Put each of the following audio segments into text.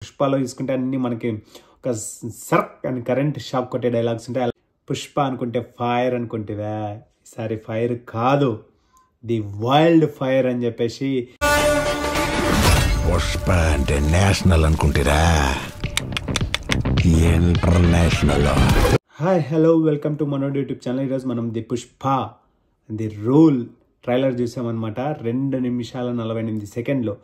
పుష్పలో తీసుకుంటే అన్ని మనకి ఒక సర్క్ అని కరెంట్ షాక్ కొట్టే డైలాగ్స్ ఉంటాయి. పుష్ప అనుకుంటే ఫైర్ అనుకుంటేవా, ఈసారి ఫైర్ కాదు, ది వైల్డ్ ఫైర్ అని చెప్పేసి. పుష్ప అంటే నేషనల్ అనుకుంటారా, international. Hi hello welcome to మనోడ్ యూట్యూబ్ ఛానల్. ఈరోజు మనం the Pushpa the rule trailer చూసామన్నమాట. 2 నిమిషాల 48 సెకండ్లు.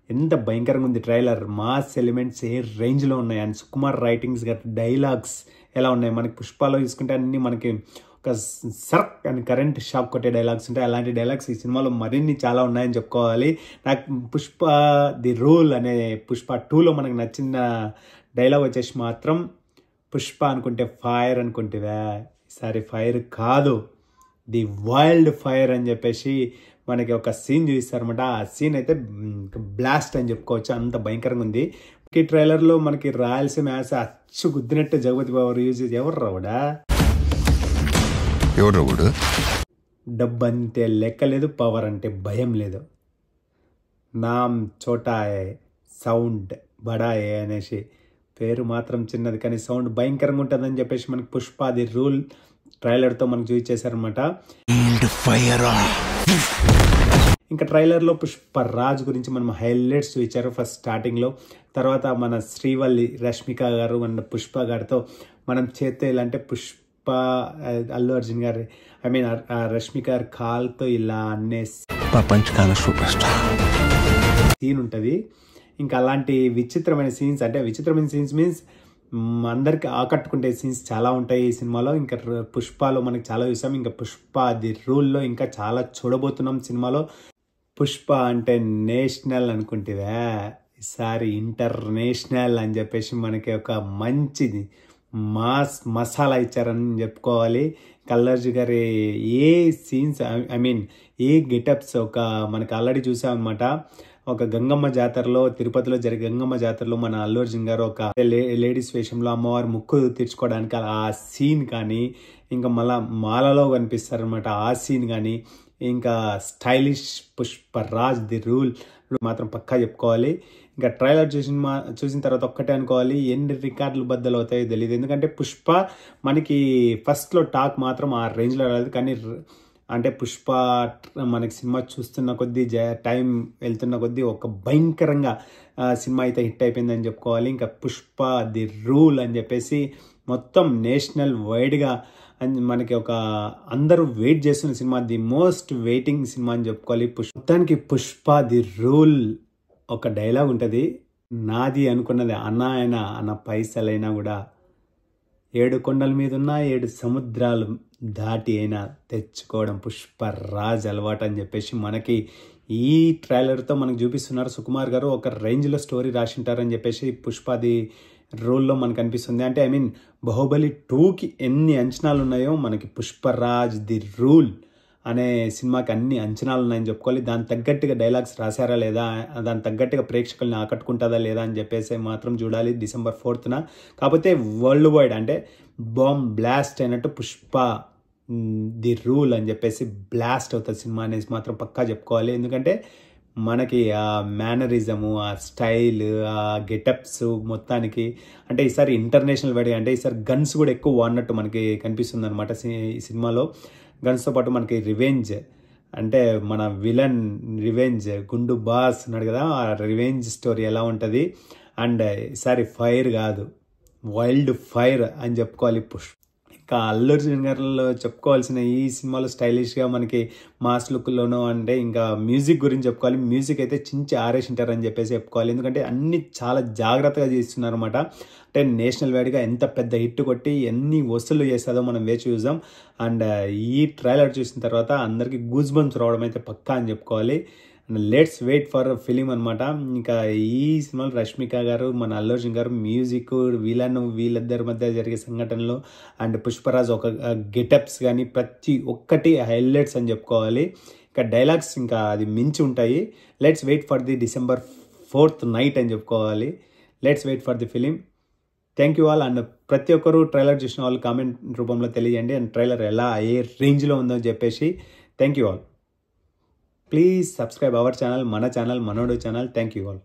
ఎంత భయంకరంగా ఉంది ట్రైలర్. మాస్ ఎలిమెంట్స్ ఏ రేంజ్లో ఉన్నాయి అండ్ సుకుమార్ రైటింగ్స్ గట్ డైలాగ్స్ ఎలా ఉన్నాయి. మనకి పుష్పలో తీసుకుంటే అన్ని మనకి ఒక సర్క్ అని కరెంట్ షాక్ కొట్టే డైలాగ్స్ ఉంటాయి. అలాంటి డైలాగ్స్ ఈ సినిమాలో మరిన్ని చాలా ఉన్నాయని చెప్పుకోవాలి. నాకు పుష్ప ది రూల్ అనే పుష్ప 2లో మనకు నచ్చిన డైలాగ్ వచ్చేసి మాత్రం పుష్ప అనుకుంటే ఫైర్ అనుకుంటేవా, ఈసారి ఫైర్ కాదు, ది వైల్డ్ ఫైర్ అని చెప్పేసి మనకి ఒక సీన్ చూపిస్తారనమాట. ఆ సీన్ అయితే బ్లాస్ట్ అని చెప్పుకోవచ్చు, అంత భయంకరంగా ఉంది. ఈ ట్రైలర్లో మనకి రాయలసీమ యాస అచ్చు గుద్దినట్టు జగపతి బాబు యూజ్ చేసి ఎవరు రావుడా, డబ్బు అంటే లెక్క లేదు, పవర్ అంటే భయం లేదు, నామ్ చోటాయే సౌండ్ బడాయే అనేసి పేరు మాత్రం చిన్నది కానీ సౌండ్ భయంకరంగా ఉంటుందని చెప్పేసి మనకి పుష్ప ది రూల్ ట్రైలర్తో మనకు చూపించేశారనమాట. ఇంకా ట్రైలర్లో పుష్పరాజ్ గురించి మనం హైలైట్స్ చూపించారు ఫస్ట్ స్టార్టింగ్లో. తర్వాత మన శ్రీవల్లి రష్మిక గారు మన పుష్ప గారితో మనం చేస్తే ఇలా అంటే పుష్ప అల్లు అర్జున్ గారు రష్మిక గారి కాల్తో ఇలా అనే ప్రపంచకాల సూపర్ స్టార్ సీన్ ఉంటుంది. ఇంకా అలాంటి విచిత్రమైన సీన్స్, అంటే విచిత్రమైన సీన్స్ మీన్స్ అందరికి ఆకట్టుకుంటే సీన్స్ చాలా ఉంటాయి ఈ సినిమాలో. ఇంకా పుష్పలో మనకి చాలా చూసాం. ఇంకా పుష్ప ది రూల్లో ఇంకా చాలా చూడబోతున్నాం సినిమాలో. పుష్ప అంటే నేషనల్ అనుకుంటేవా, ఈసారి ఇంటర్నేషనల్ అని చెప్పేసి మనకి ఒక మంచిది మాస్ మసాలా ఇచ్చారని చెప్పుకోవాలి. కల్లర్జీ గారి ఏ సీన్స్ ఏ గెటప్స్ ఒక మనకి ఆల్రెడీ చూసామన్నమాట. ఒక గంగమ్మ జాతరలో, తిరుపతిలో జరిగే గంగమ్మ జాతరలో మన అల్లు అర్జున్ గారు ఒక లేడీస్ వేషంలో అమ్మవారి ముక్కు తీర్చుకోవడానికి ఆ సీన్ కానీ, ఇంకా మళ్ళా మాలలో కనిపిస్తారనమాట ఆ సీన్ కానీ, ఇంకా స్టైలిష్ పుష్పరాజ్ ది రూల్ మాత్రం పక్కా చెప్పుకోవాలి. ఇంకా ట్రైలర్ చూసిన తర్వాత ఒక్కటే అనుకోవాలి, ఎన్ని రికార్డులు బద్దలు అవుతాయో తెలియదు. ఎందుకంటే పుష్ప మనకి ఫస్ట్లో టాక్ మాత్రం ఆ రేంజ్లో రాలేదు, కానీ అంటే పుష్ప మనకి సినిమా చూస్తున్న కొద్దీ టైం వెళ్తున్న కొద్దీ ఒక భయంకరంగా సినిమా అయితే హిట్ అయిపోయిందని చెప్పుకోవాలి. ఇంకా పుష్ప ది రూల్ అని చెప్పేసి మొత్తం నేషనల్ వైడ్గా మనకి ఒక అందరూ వెయిట్ చేస్తున్న cinema, the most waiting cinema అని చెప్పుకోవాలి. మొత్తానికి పుష్ప ది రూల్ ఒక డైలాగ్ ఉంటుంది, నాది అనుకున్నది అన్న పైసలైనా కూడా 7 కొండల మీద ఉన్న 7 సముద్రాలు దాటి అయినా తెచ్చుకోవడం పుష్పరాజ్ అలవాటు అని చెప్పేసి మనకి ఈ ట్రైలర్తో మనకు చూపిస్తున్నారు. సుకుమార్ గారు ఒక రేంజ్లో స్టోరీ రాసింటారని చెప్పేసి పుష్పది రోల్లో మనకు అనిపిస్తుంది. అంటే బాహుబలి 2కి ఎన్ని అంచనాలు ఉన్నాయో మనకి పుష్పరాజ్ ది రూల్ అనే సినిమాకి అన్ని అంచనాలు ఉన్నాయని చెప్పుకోవాలి. దాని తగ్గట్టుగా డైలాగ్స్ రాశారా లేదా, దాని తగ్గట్టుగా ప్రేక్షకుల్ని ఆకట్టుకుంటుందా లేదా అని చెప్పేసి మాత్రం చూడాలి December 4th. కాకపోతే వరల్డ్ వైడ్ అంటే బాంబ్ బ్లాస్ట్ అయినట్టు పుష్ప ది రూల్ అని చెప్పేసి బ్లాస్ట్ అవుతుంది సినిమా అనేసి మాత్రం పక్కా చెప్పుకోవాలి. ఎందుకంటే మనకి ఆ మేనరిజము, ఆ స్టైల్, ఆ గెటప్స్ మొత్తానికి అంటే ఈసారి ఇంటర్నేషనల్ వైడ్, అంటే ఈసారి గన్స్ కూడా ఎక్కువ వాడినట్టు మనకి కనిపిస్తుంది అనమాట ఈ సినిమాలో. గన్స్తో పాటు మనకి రివెంజ్, అంటే మన విలన్ రివెంజ్ గుండు బాస్ ఉన్నాడు కదా, ఆ రివెంజ్ స్టోరీ ఎలా ఉంటుంది. అండ్ ఈసారి ఫైర్ కాదు, వైల్డ్ ఫైర్ అని చెప్పుకోవాలి. ఇంకా అల్లు అర్జున్ గారిలో చెప్పుకోవాల్సిన ఈ సినిమాలో స్టైలిష్గా మనకి మాస్ లుక్లోనూ, అంటే ఇంకా మ్యూజిక్ గురించి చెప్పుకోవాలి. మ్యూజిక్ అయితే చించి ఆరేసింటారని చెప్పేసి చెప్పుకోవాలి. ఎందుకంటే అన్ని చాలా జాగ్రత్తగా చేస్తున్నారు అనమాట. అంటే నేషనల్ వైడ్గా ఎంత పెద్ద హిట్ కొట్టి ఎన్ని వసూలు చేస్తుందో మనం వేచి చూద్దాం. అండ్ ఈ ట్రైలర్ చూసిన తర్వాత అందరికీ గూస్ బంప్స్ రావడం అయితే పక్కా అని చెప్పుకోవాలి. లెట్స్ వెయిట్ ఫర్ ఫిలిం అనమాట. ఇంకా ఈ సినిమాలో రష్మిక గారు, మన అల్లు అర్జున్ గారు, మ్యూజిక్, వీళ్ళిద్దరి మధ్య జరిగే సంఘటనలు అండ్ పుష్పరాజ్ ఒక గెటప్స్ కానీ ప్రతి ఒక్కటి హైలైట్స్ అని చెప్పుకోవాలి. ఇంకా డైలాగ్స్ ఇంకా అది మించి ఉంటాయి. Let's wait for the December 4th night అని చెప్పుకోవాలి. Let's wait for the film. Thank you all. And ప్రతి ఒక్కరు ట్రైలర్ చూసిన వాళ్ళు కామెంట్ రూపంలో తెలియజేయండి అండ్ ట్రైలర్ ఎలా ఏ రేంజ్లో ఉందో చెప్పేసి. Thank you all. Please subscribe our channel, Mana channel, Manodu channel. Thank you all.